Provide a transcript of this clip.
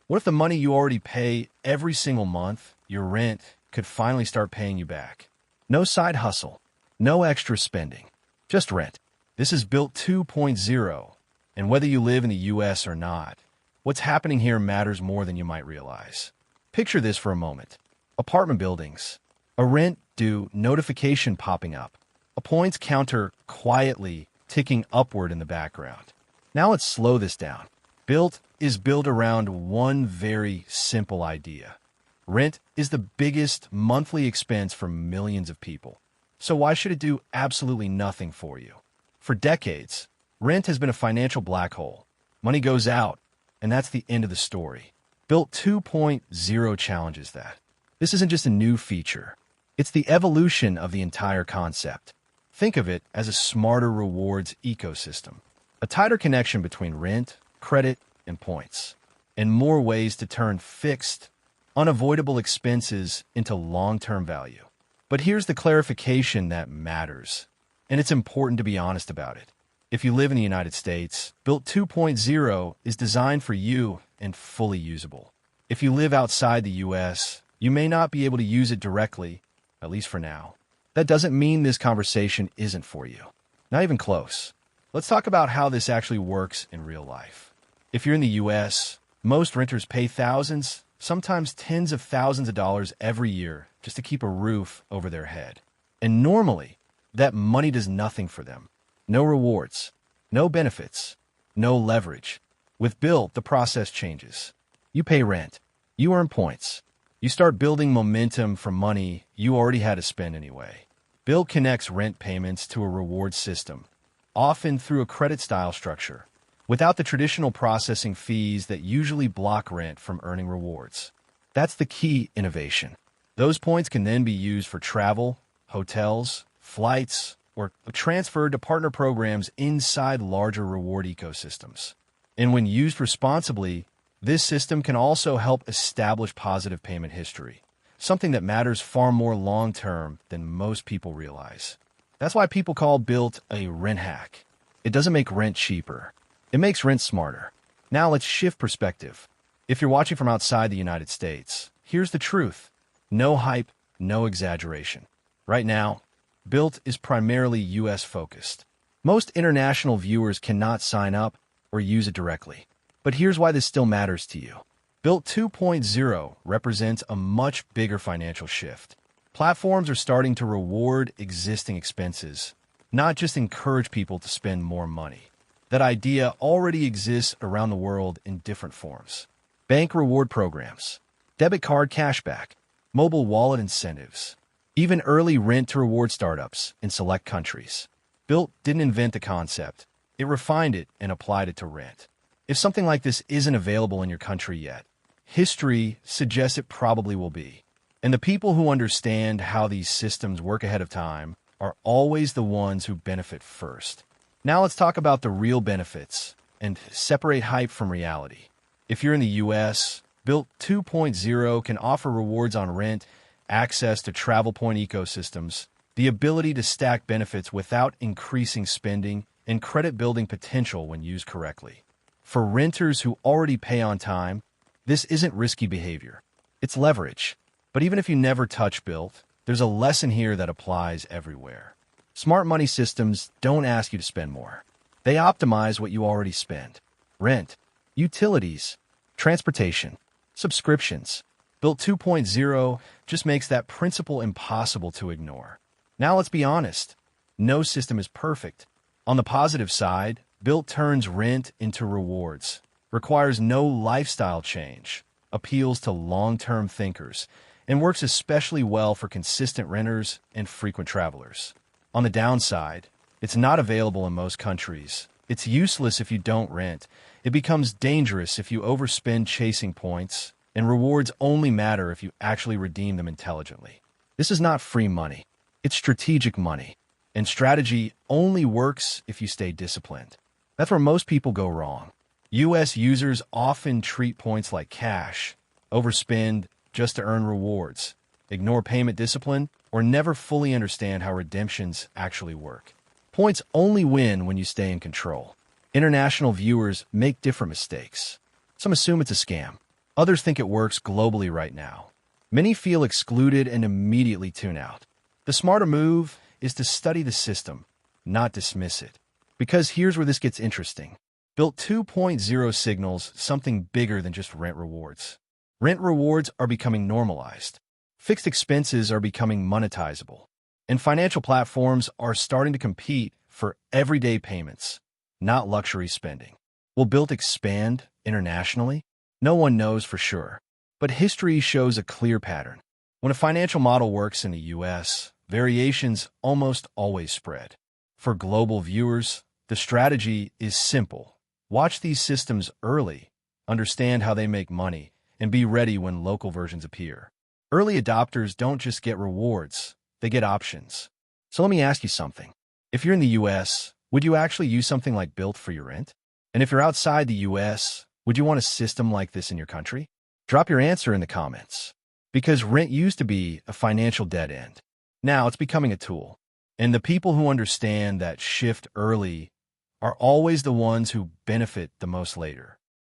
What if the money you already pay every single month, your rent, could finally start paying you back? No side hustle, no extra spending, just rent. This is Bilt 2.0, and whether you live in the US or not, what's happening here matters more than you might realize. Picture this for a moment. Apartment buildings, a rent due notification popping up, a points counter quietly ticking upward in the background. Now let's slow this down. Bilt is built around one very simple idea. Rent is the biggest monthly expense for millions of people. So why should it do absolutely nothing for you? For decades, rent has been a financial black hole. Money goes out, and that's the end of the story. Bilt 2.0 challenges that. This isn't just a new feature. It's the evolution of the entire concept. Think of it as a smarter rewards ecosystem. A tighter connection between rent, credit, and points, and more ways to turn fixed, unavoidable expenses into long-term value. But here's the clarification that matters, and it's important to be honest about it. If you live in the United States, Bilt 2.0 is designed for you and fully usable. If you live outside the US, you may not be able to use it directly, at least for now. That doesn't mean this conversation isn't for you. Not even close. Let's talk about how this actually works in real life. If you're in the US, most renters pay thousands, sometimes tens of thousands of dollars every year just to keep a roof over their head. And normally, that money does nothing for them. No rewards, no benefits, no leverage. With Bilt, the process changes. You pay rent. You earn points. You start building momentum from money you already had to spend anyway. Bilt connects rent payments to a reward system, often through a credit-style structure, without the traditional processing fees that usually block rent from earning rewards. That's the key innovation. Those points can then be used for travel, hotels, flights, or transferred to partner programs inside larger reward ecosystems. And when used responsibly, this system can also help establish positive payment history, something that matters far more long-term than most people realize. That's why people call Bilt a rent hack. It doesn't make rent cheaper. It makes rent smarter. Now let's shift perspective. If you're watching from outside the United States, here's the truth. No hype, no exaggeration. Right now, Bilt is primarily US focused. Most international viewers cannot sign up or use it directly. But here's why this still matters to you. Bilt 2.0 represents a much bigger financial shift. Platforms are starting to reward existing expenses, not just encourage people to spend more money. That idea already exists around the world in different forms. Bank reward programs, debit card cashback, mobile wallet incentives, even early rent-to-reward startups in select countries. Bilt didn't invent the concept. It refined it and applied it to rent. If something like this isn't available in your country yet, history suggests it probably will be. And the people who understand how these systems work ahead of time are always the ones who benefit first. Now let's talk about the real benefits and separate hype from reality. If you're in the US, Bilt 2.0 can offer rewards on rent, access to travel point ecosystems, the ability to stack benefits without increasing spending, and credit building potential when used correctly. For renters who already pay on time, this isn't risky behavior. It's leverage. But even if you never touch Bilt, there's a lesson here that applies everywhere. Smart money systems don't ask you to spend more. They optimize what you already spend. Rent, utilities, transportation, subscriptions. Bilt 2.0 just makes that principle impossible to ignore. Now let's be honest. No system is perfect. On the positive side, Bilt turns rent into rewards, requires no lifestyle change, appeals to long-term thinkers, and works especially well for consistent renters and frequent travelers. On the downside, it's not available in most countries. It's useless if you don't rent. It becomes dangerous if you overspend chasing points, and rewards only matter if you actually redeem them intelligently. This is not free money. It's strategic money. And strategy only works if you stay disciplined. That's where most people go wrong. US users often treat points like cash, overspend just to earn rewards, ignore payment discipline, or never fully understand how redemptions actually work. Points only win when you stay in control. International viewers make different mistakes. Some assume it's a scam. Others think it works globally right now. Many feel excluded and immediately tune out. The smarter move is to study the system, not dismiss it. Because here's where this gets interesting. Bilt 2.0 signals something bigger than just rent rewards. Rent rewards are becoming normalized. Fixed expenses are becoming monetizable. And financial platforms are starting to compete for everyday payments, not luxury spending. Will Bilt expand internationally? No one knows for sure. But history shows a clear pattern. When a financial model works in the US, variations almost always spread. For global viewers, the strategy is simple. Watch these systems early, understand how they make money, and be ready when local versions appear. Early adopters don't just get rewards, they get options. So let me ask you something. If you're in the US, would you actually use something like Bilt for your rent? And if you're outside the US, would you want a system like this in your country? Drop your answer in the comments. Because rent used to be a financial dead end. Now it's becoming a tool. And the people who understand that shift early are always the ones who benefit the most later.